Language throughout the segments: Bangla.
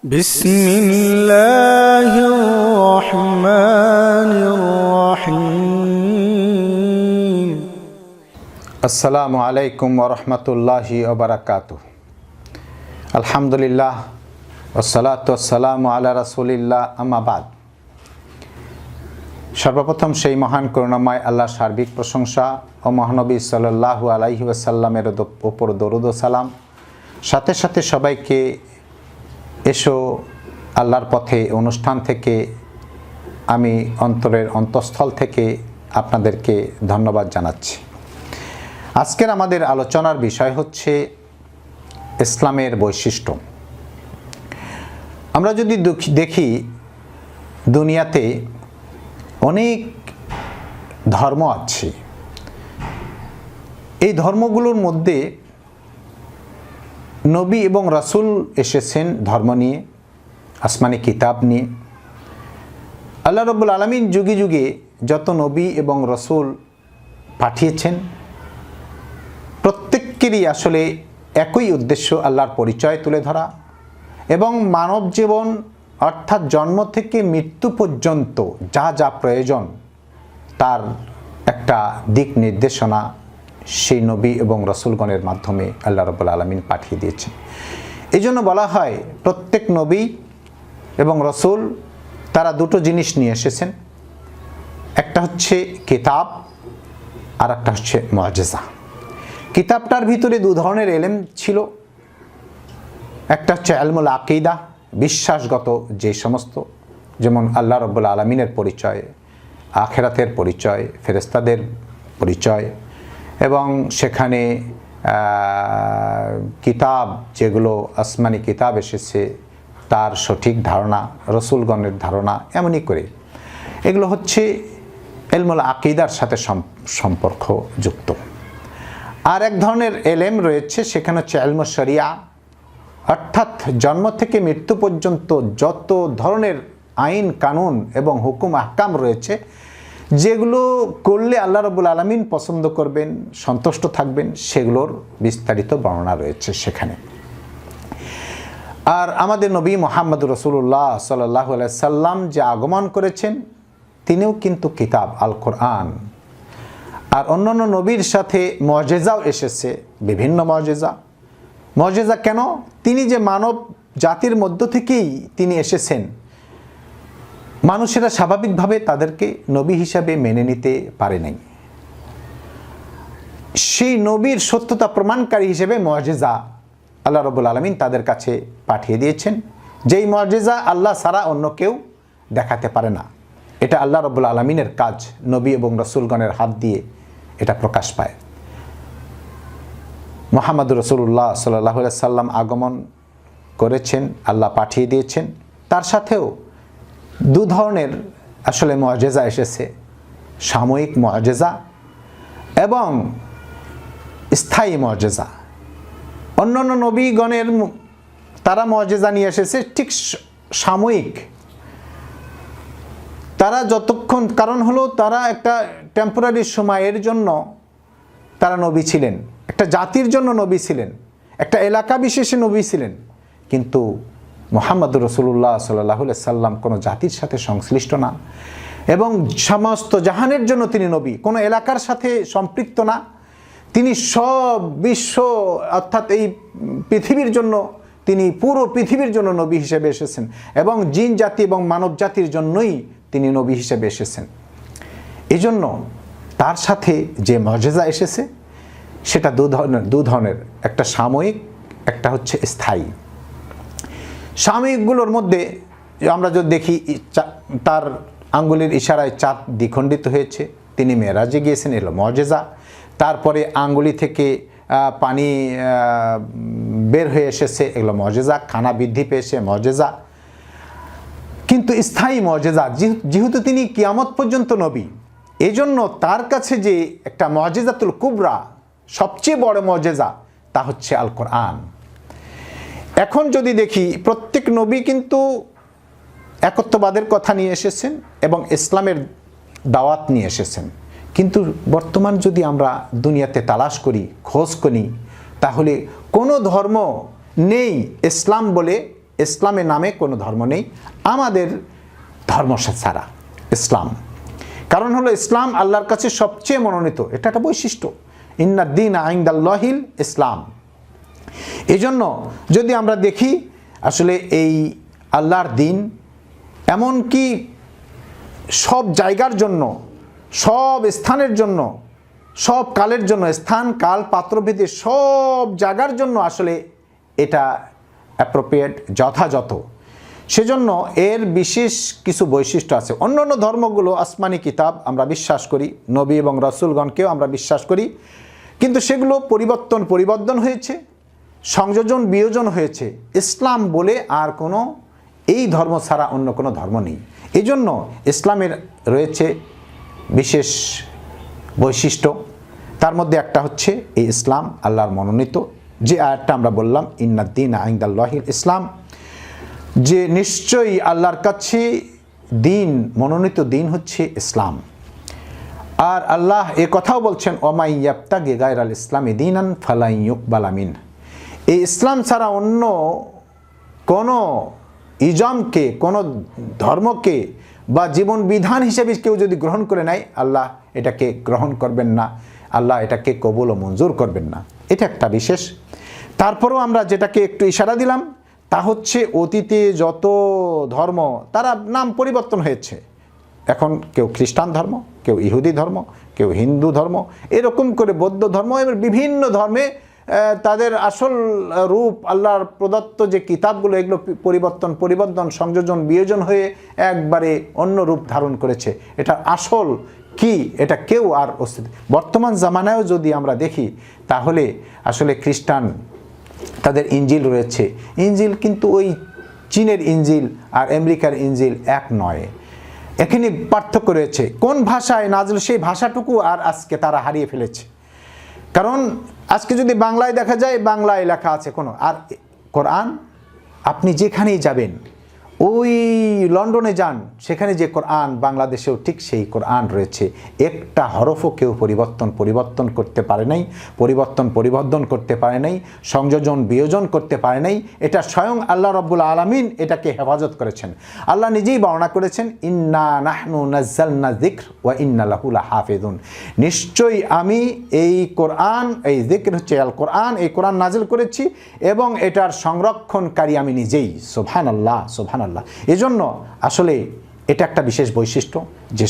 বিসমিল্লাহির রহমানির রহিম। আসসালামু আলাইকুম ওয়া রাহমাতুল্লাহি ওয়া বারাকাতুহু। আলহামদুলিল্লাহ ওয়াসসালাতু ওয়াসসালামু আলা রাসূলিল্লাহ, আম্মা বাদ। সর্বপ্রথম সেই মহান করুণাময় আল্লাহর সার্বিক প্রশংসা ও মহানবী সাল্লাল্লাহু আলাইহি ওয়াসাল্লামের উপর দরুদ ও সালাম। সাথে সাথে সবাইকে এসো আল্লাহর পথে অনুষ্ঠান থেকে আমি অন্তরের অন্তঃস্থল থেকে আপনাদেরকে ধন্যবাদ জানাচ্ছি। আজকের আমাদের আলোচনার বিষয় হচ্ছে ইসলামের বৈশিষ্ট্য। আমরা যদি দেখি দুনিয়াতে অনেক ধর্ম আছে। এই ধর্মগুলোর মধ্যে নবী এবং রাসূল এসেছেন ধর্ম নিয়ে, আসমানি কিতাব নিয়ে। আল্লাহ রাব্বুল আলামিন যুগে যুগে যত নবী এবং রাসূল পাঠিয়েছেন প্রত্যেকেরই আসলে একই উদ্দেশ্য, আল্লাহর পরিচয় তুলে ধরা এবং মানব জীবন অর্থাৎ জন্ম থেকে মৃত্যু পর্যন্ত যা যা প্রয়োজন তার একটা দিক নির্দেশনা সেই নবী এবং রাসূলগণের মাধ্যমে আল্লাহ রাব্বুল আলামিন পাঠিয়ে দিয়েছেন। এই জন্য বলা হয় প্রত্যেক নবী এবং রাসূল তারা দুটো জিনিস নিয়ে এসেছেন, একটা হচ্ছে কিতাব আর একটা হচ্ছে মুআজিজা। কিতাবটার ভিতরে দু ধরনের ইলম ছিল, একটা হচ্ছে ইলমুল আকীদা, বিশ্বাসগত যে সমস্ত, যেমন আল্লাহ রাব্বুল আলামিনের পরিচয়, আখিরাতের পরিচয়, ফেরেশতাদের পরিচয় এবং সেখানে কিতাব যেগুলো আসমানি কিতাব এসেছে তার সঠিক ধারণা, রাসূলগণের ধারণা, এমনই করে এগুলো হচ্ছে ইলমুল আকীদার সাথে সম্পর্কযুক্ত। আর এক ধরনের ইলম রয়েছে, সেখানে হচ্ছে ইলমুশ শরিয়া, অর্থাৎ জন্ম থেকে মৃত্যু পর্যন্ত যত ধরনের আইন কানুন এবং হুকুম আহকাম রয়েছে যেগুলো করলে আল্লাহ রাব্বুল আলামিন পছন্দ করবেন, সন্তুষ্ট থাকবেন, সেগুলোর বিস্তারিত বর্ণনা রয়েছে সেখানে। আর আমাদের নবী মুহাম্মদ রাসূলুল্লাহ সাল্লাল্লাহু আলাইহি সাল্লাম যে আগমন করেছেন তিনিও কিন্তু কিতাব আল কোরআন। আর অন্যান্য নবীর সাথে মুআজিজাও এসেছে, বিভিন্ন মুআজিজা কেন? তিনি যে মানব জাতির মধ্য থেকেই তিনি এসেছেন, মানুষেরা স্বাভাবিকভাবে তাদেরকে নবী হিসাবে মেনে নিতে পারে নাই। সেই নবীর সত্যতা প্রমাণকারী হিসেবে মুআজিজা আল্লাহ রাব্বুল আলামিন তাদের কাছে পাঠিয়ে দিয়েছেন, যেই মুআজিজা আল্লাহ ছাড়া অন্য কেউ দেখাতে পারে না। এটা আল্লাহ রাব্বুল আলামিনের কাজ, নবী এবং রাসূলগণের হাত দিয়ে এটা প্রকাশ পায়। মুহাম্মদ রাসূলুল্লাহ সাল্লাল্লাহু আলাইহি সাল্লাম আগমন করেছেন, আল্লাহ পাঠিয়ে দিয়েছেন। তার সাথেও দু ধরনের আসলে মুআজিজা এসেছে, সাময়িক মুআজিজা এবং স্থায়ী মুআজিজা। অন্যান্য নবীগণের তারা মুআজিজা নিয়ে এসেছে ঠিক সাময়িক, তারা যতক্ষণ, কারণ হলো তারা একটা টেম্পোরারি সময়ের জন্য তারা নবী ছিলেন, একটা জাতির জন্য নবী ছিলেন, একটা এলাকা বিশেষে নবী ছিলেন। কিন্তু মুহাম্মদ রাসূলুল্লাহ সাল্লাল্লাহু আলাইহি সাল্লাম কোনো জাতির সাথে সংশ্লিষ্ট না এবং সমস্ত জাহানের জন্য তিনি নবী, কোনো এলাকার সাথে সম্পৃক্ত না। তিনি সব বিশ্ব অর্থাৎ এই পৃথিবীর জন্য, তিনি পুরো পৃথিবীর জন্য নবী হিসেবে এসেছেন এবং জিন জাতি এবং মানব জাতির জন্যই তিনি নবী হিসেবে এসেছেন। এই জন্য তার সাথে যে মুআজিজা এসেছে সেটা দু ধরনের, একটা সাময়িক, একটা হচ্ছে স্থায়ী। সাময়িকগুলোর মধ্যে আমরা যদি দেখি তার আঙ্গুলের ইশারায় চাঁদ দ্বিখণ্ডিত হয়েছে, তিনি মেরাজে গিয়েছেন, এলো মুআজিজা। তারপরে আঙ্গুলি থেকে পানি বের হয়ে এসেছে, এগুলো মুআজিজা। খানা বৃদ্ধি পেয়েছে, মুআজিজা। কিন্তু স্থায়ী মুআজিজা, যেহেতু তিনি কিয়ামত পর্যন্ত নবী, এজন্য তার কাছে যে একটা মুআজিজাতুল কুবরা, সবচেয়ে বড় মুআজিজা, তা হচ্ছে আল কোরআন। এখন যদি দেখি প্রত্যেক নবী কিন্তু একত্ববাদের কথা নিয়ে এসেছেন এবং ইসলামের দাওয়াত নিয়ে এসেছেন। কিন্তু বর্তমান যদি আমরা দুনিয়াতে তালাশ করি, খোঁজ করি, তাহলে কোনো ধর্ম নেই ইসলাম বলে ইসলামের নামে কোনো ধর্ম নেই আমাদের ধর্ম ছাড়া, ইসলাম। কারণ হলো ইসলাম আল্লাহর কাছে সবচেয়ে মনোনীত, এটা একটা বৈশিষ্ট্য। ইন্নাদ দীন ইনদাল্লাহিল ইসলাম। এই জন্য যদি আমরা দেখি আসলে এই আল্লাহর দিন এমনকি সব জায়গার জন্য, সব স্থানের জন্য, সব কালের জন্য, স্থান কাল পাত্রভেদে সব জায়গার জন্য আসলে এটা অ্যাপ্রোপ্রিয়েট, যথাযথ। সেজন্য এর বিশেষ কিছু বৈশিষ্ট্য আছে। অন্য অন্য ধর্মগুলো আসমানি কিতাব আমরা বিশ্বাস করি, নবী এবং রাসূলগণকেও আমরা বিশ্বাস করি, কিন্তু সেগুলো পরিবর্তন হয়েছে, সংযোজন বিয়োজন হয়েছে। ইসলাম বলে আর কোনো এই ধর্ম ছাড়া অন্য কোনো ধর্ম নেই। এই জন্য ইসলামের রয়েছে বিশেষ বৈশিষ্ট্য। তার মধ্যে একটা হচ্ছে এই ইসলাম আল্লাহর মনোনীত, যে আয়াতটা আমরা বললাম ইন্নাদ দীন ইনদাল্লাহিল ইসলাম, যে নিশ্চয়ই আল্লাহর কাছে দিন, মনোনীত দিন হচ্ছে ইসলাম। আর আল্লাহ এ কথাও বলছেন ওমাই ইয়াবতাগি গায়রাল ইসলামি দীনান ফালা ইউকবালা মিনহু, এই ইসলাম ছাড়া অন্য কোনো ইজমকে, কোনো ধর্মকে বা জীবন বিধান হিসেবে কেউ যদি গ্রহণ করে নেয়, আল্লাহ এটাকে গ্রহণ করবেন না, আল্লাহ এটাকে কবুল ও মঞ্জুর করবেন না। এটা একটা বিশেষ। তারপরেও আমরা যেটাকে একটু ইশারা দিলাম তা হচ্ছে অতীতে যত ধর্ম তারা নাম পরিবর্তন হয়েছে। এখন কেউ খ্রিস্টান ধর্ম, কেউ ইহুদি ধর্ম, কেউ হিন্দু ধর্ম, এরকম করে বৌদ্ধ ধর্ম, এবং বিভিন্ন ধর্মে তাদের আসল রূপ আল্লাহর প্রদত্ত যে কিতাবগুলো এগুলো পরিবর্তন সংযোজন বিয়োজন হয়ে একবারে অন্য রূপ ধারণ করেছে। এটা আসল কি এটা কেউ আর অস্তিত্ব। বর্তমান জামানায়ও যদি আমরা দেখি তাহলে আসলে খ্রিস্টান তাদের ইঞ্জিল রয়েছে, ইঞ্জিল কিন্তু ওই চীনের ইঞ্জিল আর আমেরিকার ইঞ্জিল এক নয়, এখানে পার্থক্য রয়েছে। কোন ভাষায় নাজল সেই ভাষাটুকু আর আজকে তারা হারিয়ে ফেলেছে। কারণ আজকে যদি বাংলায় দেখা যায়, বাংলায় লেখা আছে কোনো, আর কোরআন আপনি যেখানেই যাবেন, ওই লন্ডনে যান, সেখানে যে কোরআন বাংলাদেশেও ঠিক সেই কোরআন রয়েছে। একটা হরফও কেউ পরিবর্তন করতে পারে নাই, পরিবর্তন করতে পারে নাই, সংযোজন বিয়োজন করতে পারে নাই। এটা স্বয়ং আল্লাহ রাব্বুল আলামিন এটাকে হেফাজত করেছেন। আল্লাহ নিজেই বর্ণনা করেছেন ইন্না নাহনু নাজ্জালনা যিকর ওয়া ইন্না লাহু লাহাফিজুন, নিশ্চয়ই আমি এই কোরআন, এই যিকর হচ্ছে আল কোরআন, এই কোরআন নাজিল করেছি এবং এটার সংরক্ষণকারী আমি নিজেই। সুবহানাল্লাহ, সুবহানাল্লাহ। এজন্য আসলে এটা একটা বিশেষ বৈশিষ্ট্য যে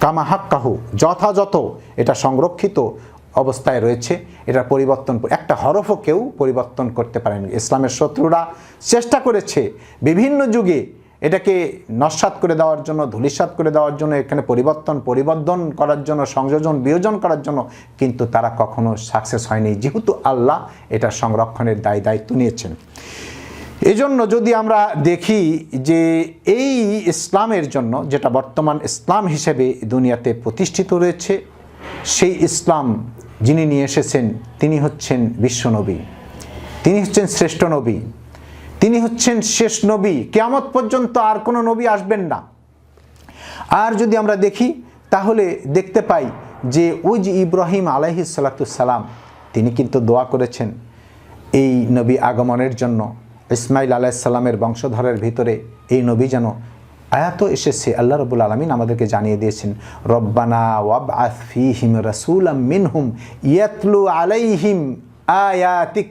কামা হাক্কাহু, যথাযথ এটা সংরক্ষিত অবস্থায় রয়েছে। এটার পরিবর্তন একটা হরফও কেউ পরিবর্তন করতে পারেনি। ইসলামের শত্রুরা চেষ্টা করেছে বিভিন্ন যুগে এটাকে নস্যাৎ করে দেওয়ার জন্য, ধূলিসাৎ করে দেওয়ার জন্য, এখানে পরিবর্তন করার জন্য, সংযোজন বিয়োজন করার জন্য, কিন্তু তারা কখনো সাকসেস হয়নি, যেহেতু আল্লাহ এটা সংরক্ষণের দায়িত্ব নিয়েছেন। এজন্য যদি আমরা দেখি যে এই ইসলামের জন্য, যেটা বর্তমান ইসলাম হিসেবে দুনিয়াতে প্রতিষ্ঠিত রয়েছে, সেই ইসলাম যিনি নিয়ে এসেছেন তিনি হচ্ছেন বিশ্বনবী, তিনি হচ্ছেন শ্রেষ্ঠ নবী, তিনি হচ্ছেন শেষ নবী। কিয়ামত পর্যন্ত আর কোনো নবী আসবেন না। আর যদি আমরা দেখি তাহলে দেখতে পাই যে ওই যে ইব্রাহিম আলাইহিস সালাতু সালাম, তিনি কিন্তু দোয়া করেছেন এই নবী আগমনের জন্য। ইসমাইল আলাইহিস সালামের বংশধরের ভিতরে এই নবী যেন আয়াত এসেছে, আল্লাহ রাব্বুল আলামিন আমাদেরকে জানিয়ে দিয়েছেন রব্বানা ওয়াবআথ ফীহিম রাসূলাম মিনহুম ইয়াতলু আলাইহিম আয়াতিক।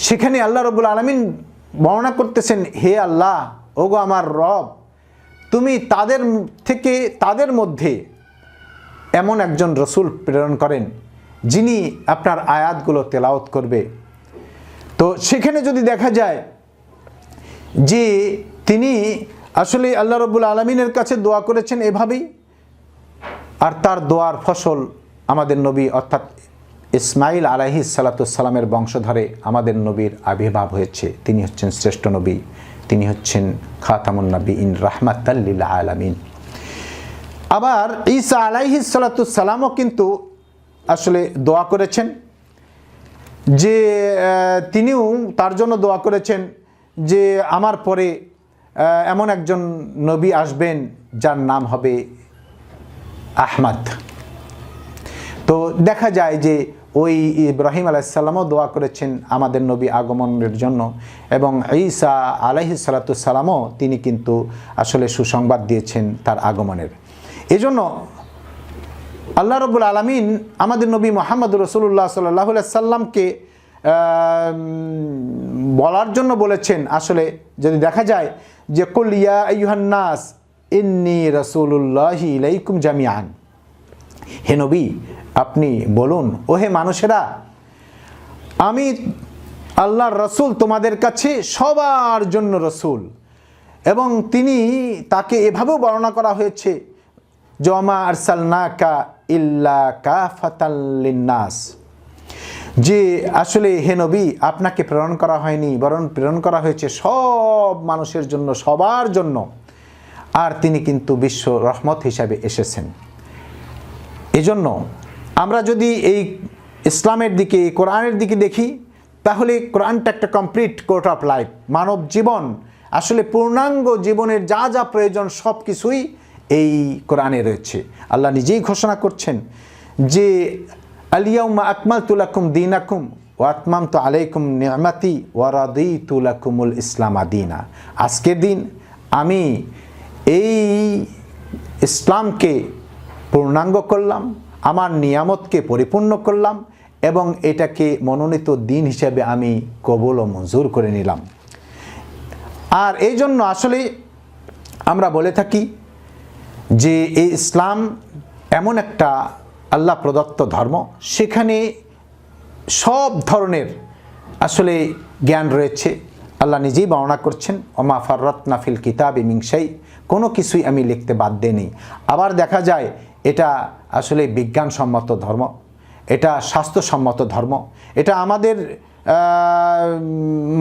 সেখানে আল্লাহ রাব্বুল আলামিন বর্ণনা করতেছেন, হে আল্লাহ, ওগো আমার রব, তুমি তাদের মধ্যে এমন একজন রসূল প্রেরণ করেন যিনি আপনার আয়াতগুলো তেলাওয়াত করবে। তো সেখানে যদি দেখা যায় যে তিনি আসলে আল্লাহ রাব্বুল আলামিনের কাছে দোয়া করেছেন এভাবেই, আর তার দোয়ার ফসল আমাদের নবী অর্থাৎ ইসমাইল আলাইহিস সালাতু সালামের বংশধরে আমাদের নবীর আবির্ভাব হয়েছে। তিনি হচ্ছেন শ্রেষ্ঠ নবী, তিনি হচ্ছেন খাতামুন নবিয়িন রাহমাতাল লিল আলামিন। আবার ঈসা আলাইহিস সালাতু সালামও কিন্তু আসলে দোয়া করেছেন যে তিনিও তার জন্য দোয়া করেছেন যে আমার পরে এমন একজন নবী আসবেন যার নাম হবে আহমদ। তো দেখা যায় যে ওই ইব্রাহিম আলাইহিস সালামও দোয়া করেছেন আমাদের নবী আগমনের জন্য, এবং ঈসা আলাইহিস সালামও তিনি কিন্তু আসলে সুসংবাদ দিয়েছেন তার আগমনের। এজন্য আল্লাহ রাব্বুল আলামিন আমাদের নবী মুহাম্মদ রাসূলুল্লাহ সাল্লাল্লাহু আলাইহি সাল্লামকে বলার জন্য বলেছেন। আসলে যদি দেখা যায় যে কুল ইয়া আইয়ুহান নাস ইন্নী রাসূলুল্লাহি ইলাইকুম জামিআন, হে নবী আপনি বলুন, ও হে মানুষেরা, আমি আল্লাহর রসুল তোমাদের কাছে সবার জন্য রসুল। এবং তিনি তাকে এভাবেও বর্ণনা করা হয়েছে ওমা আরসালনাকা ইল্লা কাফাতাল লিন্নাস, যে আসলে হে নবী আপনাকে প্রেরণ করা হয়নি, বরং প্রেরণ করা হয়েছে সব মানুষের জন্য, সবার জন্য, আর তিনি কিন্তু বিশ্ব রহমত হিসাবে এসেছেন। এজন্য আমরা যদি এই ইসলামের দিকে, এই কোরআনের দিকে দেখি, তাহলে কোরআনটা একটা কমপ্লিট কোর্ট অফ লাইফ, মানব জীবন, আসলে পূর্ণাঙ্গ জীবনের যা যা প্রয়োজন সব কিছুই এই কোরআনে রয়েছে। আল্লাহ নিজেই ঘোষণা করছেন যে আল-ইয়াউমা আকমালতু লাকুম দীনাকুম ওয়া আতমামতু আলাইকুম নি'মাতি ওয়া রাদিতু লাকুমুল ইসলামা দীনা। আজকের দিন আমি এই ইসলামকে পূর্ণাঙ্গ করলাম, আমার নিয়ামতকে পরিপূর্ণ করলাম, এবং এটাকে মনোনীত দিন হিসেবে আমি কবুল ও মঞ্জুর করে নিলাম। আর এই জন্য আসলে আমরা বলে থাকি যে এই ইসলাম এমন একটা আল্লাহ প্রদত্ত ধর্ম, সেখানে সব ধরনের আসলে জ্ঞান রয়েছে। আল্লাহ নিজেই বর্ণনা করছেন ওমা ফাররাতনা ফিল কিতাবি মিন শাই, কোনো কিছুই আমি লিখতে বাদ দেইনি। আবার দেখা যায় এটা আসলে বিজ্ঞানসম্মত ধর্ম, এটা স্বাস্থ্যসম্মত ধর্ম, এটা আমাদের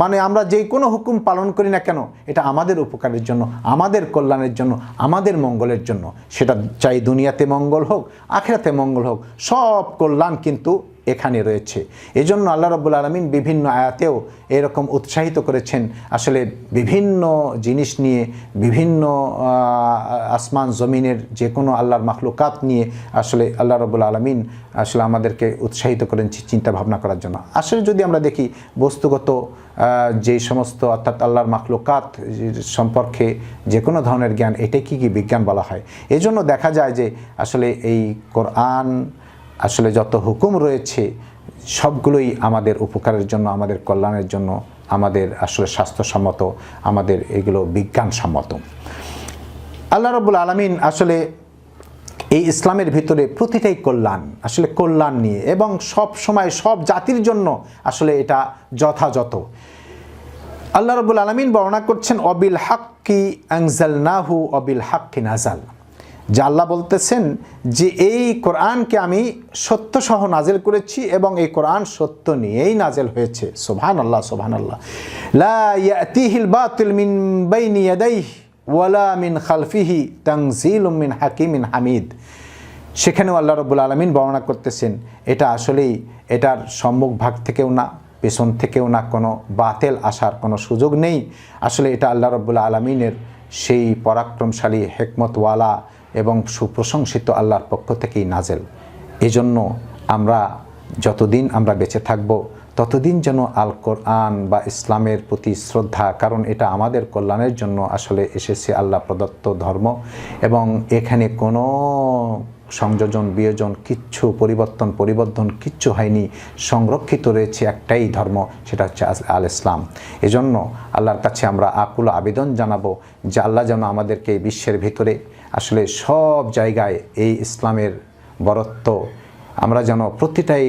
মানে আমরা যে কোনো হুকুম পালন করি না কেন এটা আমাদের উপকারের জন্য, আমাদের কল্যাণের জন্য, আমাদের মঙ্গলের জন্য, সেটা চাই দুনিয়াতে মঙ্গল হোক আখিরাতে মঙ্গল হোক, সব কল্যাণ কিন্তু এখানে রয়েছে। এজন্য আল্লাহ রাব্বুল আলামিন বিভিন্ন আয়াতেও এরকম উৎসাহিত করেছেন, আসলে বিভিন্ন জিনিস নিয়ে, বিভিন্ন আসমান জমিনের যে কোনো আল্লাহর মাখলুকাত নিয়ে আসলে আল্লাহ রাব্বুল আলামিন আসলে আমাদেরকে উৎসাহিত করেন চিন্তা ভাবনা করার জন্য। আসলে যদি আমরা দেখি বস্তুগত যে সমস্ত অর্থাৎ আল্লাহর মাখলুকাত সম্পর্কে যে কোনো ধরনের জ্ঞান, এটাই কি বিজ্ঞান বলা হয়। এজন্য দেখা যায় যে আসলে এই কোরআন আসলে যত হুকুম রয়েছে সবগুলোই আমাদের উপকারের জন্য, আমাদের কল্যাণের জন্য, আমাদের আসলে স্বাস্থ্যসম্মত, আমাদের এগুলো বিজ্ঞানসম্মত। আল্লাহ রাব্বুল আলামিন আসলে এই ইসলামের ভিতরে প্রতিটাই কল্যাণ, আসলে কল্যাণ নিয়ে, এবং সব সময় সব জাতির জন্য আসলে এটা যথাযথ। আল্লাহ রাব্বুল আলামিন বর্ণনা করছেন অবিল হাক্কি আনজালনাহু অবিল হাক্কি নাজাল, যে আল্লাহ বলতেছেন যে এই কোরআনকে আমি সত্য সহ নাজেল করেছি এবং এই কোরআন সত্য নিয়েই নাজেল হয়েছে। সুবহানাল্লাহ, সুবহানাল্লাহ। লা ইয়াতিহিল বাতিল মিন বাইনি ইয়াদাইহি ওয়ালা মিন খালফিহি তানজিলুম মিন হাকিমিন হামিদ। সেখানেও আল্লাহ রাব্বুল আলামিন বর্ণনা করতেছেন এটা আসলেই এটার সম্মুখ ভাগ থেকেও না, পেছন থেকেও না কোনো বাতিল আসার কোনো সুযোগ নেই। আসলে এটা আল্লাহ রাব্বুল আলামিনের সেই পরাক্রমশালী হিকমতওয়ালা এবং সুপ্রশংসিত আল্লাহর পক্ষ থেকেই নাজেল। এজন্য আমরা যতদিন আমরা বেঁচে থাকব ততদিন যেন আল কোরআন বা ইসলামের প্রতি শ্রদ্ধা, কারণ এটা আমাদের কল্যাণের জন্য আসলে এসেছে আল্লাহ প্রদত্ত ধর্ম, এবং এখানে কোনো সংযোজন বিয়োজন কিচ্ছু পরিবর্তন কিচ্ছু হয়নি, সংরক্ষিত রয়েছে একটাই ধর্ম, সেটা হচ্ছে আল ইসলাম। এজন্য আল্লাহর কাছে আমরা আকুল আবেদন জানাবো যে আল্লাহ যেন আমাদেরকে এই বিশ্বের ভিতরে আসলে সব জায়গায় এই ইসলামের বরত্ব আমরা যেন প্রতিটাই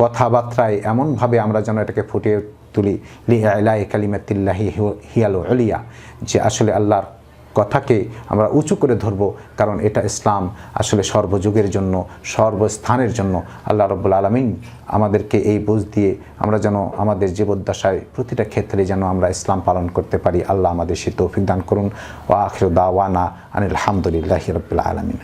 কথাবার্তায় এমনভাবে আমরা যেন এটাকে ফুটিয়ে তুলি, লিআলাই কালিমাতিল্লাহি হিয়াল উলিয়া, যে আসলে আল্লাহর কথাকে আমরা উঁচু করে ধরব, কারণ এটা ইসলাম আসলে সর্বযুগের জন্য, সর্বস্থানের জন্য। আল্লাহ রাব্বুল আলামিন আমাদেরকে এই বুঝ দিয়ে আমরা যেন আমাদের জীবদ্দশায় প্রতিটা ক্ষেত্রে যেন আমরা ইসলাম পালন করতে পারি। আল্লাহ আমাদের সে তৌফিক দান করুন। ওয়া আখিরু দাওয়ানা আনিল হামদুলিল্লাহি রাব্বিল আলামিন।